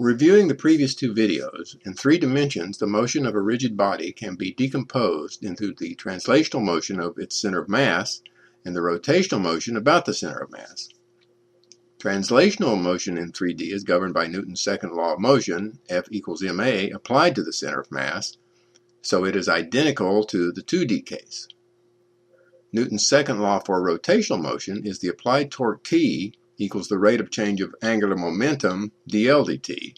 Reviewing the previous two videos, in 3 dimensions, the motion of a rigid body can be decomposed into the translational motion of its center of mass and the rotational motion about the center of mass. Translational motion in 3D is governed by Newton's second law of motion, F equals ma, applied to the center of mass, so it is identical to the 2D case. Newton's second law for rotational motion is the applied torque T equals the rate of change of angular momentum, dl dt.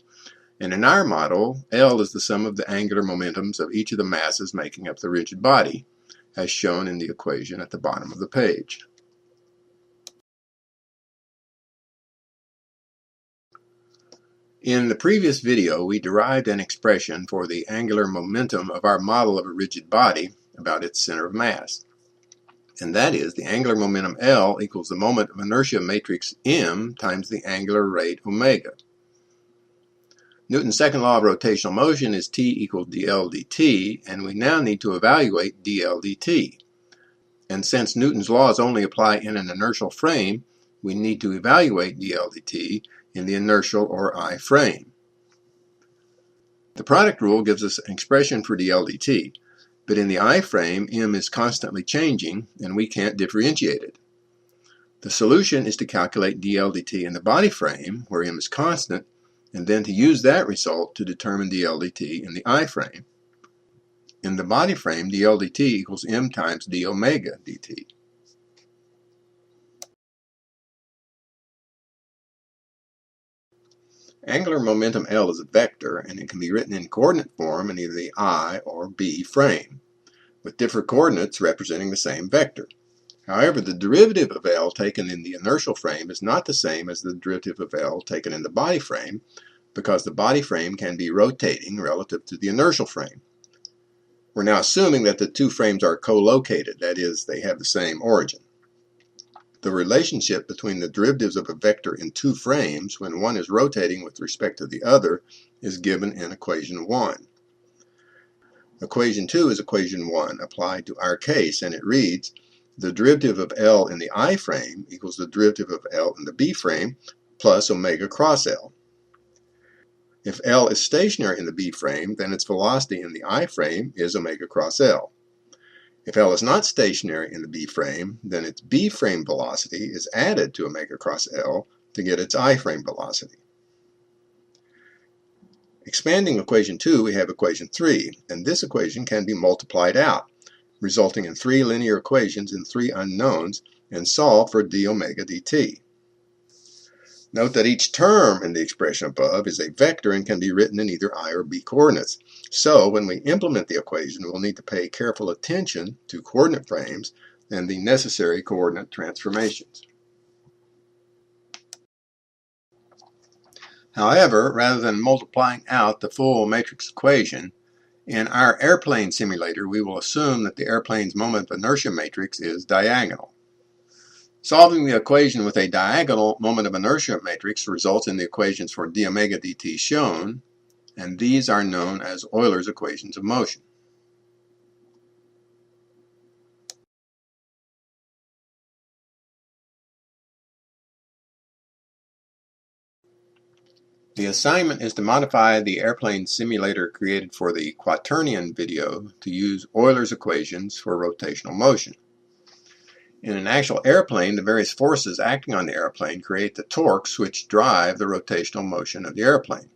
And in our model, L is the sum of the angular momentums of each of the masses making up the rigid body, as shown in the equation at the bottom of the page. In the previous video, we derived an expression for the angular momentum of our model of a rigid body about its center of mass. And that is the angular momentum L equals the moment of inertia matrix M times the angular rate omega. Newton's second law of rotational motion is T equals dl dt, and we now need to evaluate dl dt. And since Newton's laws only apply in an inertial frame, we need to evaluate dl dt in the inertial or I frame. The product rule gives us an expression for dl dt. But in the I frame, M is constantly changing, and we can't differentiate it. The solution is to calculate dl dt in the body frame, where M is constant, and then to use that result to determine dl dt in the I frame. In the body frame, dl dt equals M times d omega dt. Angular momentum L is a vector, and it can be written in coordinate form in either the I or B frame, with different coordinates representing the same vector. However, the derivative of L taken in the inertial frame is not the same as the derivative of L taken in the body frame, because the body frame can be rotating relative to the inertial frame. We're now assuming that the two frames are co-located, that is, they have the same origin. The relationship between the derivatives of a vector in two frames when one is rotating with respect to the other is given in equation 1. Equation 2 is equation 1 applied to our case, and it reads, the derivative of L in the I frame equals the derivative of L in the B frame plus omega cross L. If L is stationary in the B frame, then its velocity in the I frame is omega cross L. If L is not stationary in the B frame, then its B frame velocity is added to omega cross L to get its I frame velocity. Expanding equation 2, we have equation 3, and this equation can be multiplied out, resulting in 3 linear equations and 3 unknowns, and solve for d omega dt. Note that each term in the expression above is a vector and can be written in either I or B coordinates. So when we implement the equation, we'll need to pay careful attention to coordinate frames and the necessary coordinate transformations. However, rather than multiplying out the full matrix equation, in our airplane simulator, we will assume that the airplane's moment of inertia matrix is diagonal. Solving the equation with a diagonal moment of inertia matrix results in the equations for d omega dt shown, and these are known as Euler's equations of motion. The assignment is to modify the airplane simulator created for the Quaternion video to use Euler's equations for rotational motion. In an actual airplane, the various forces acting on the airplane create the torques which drive the rotational motion of the airplane.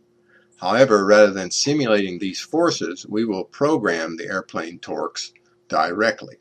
However, rather than simulating these forces, we will program the airplane torques directly.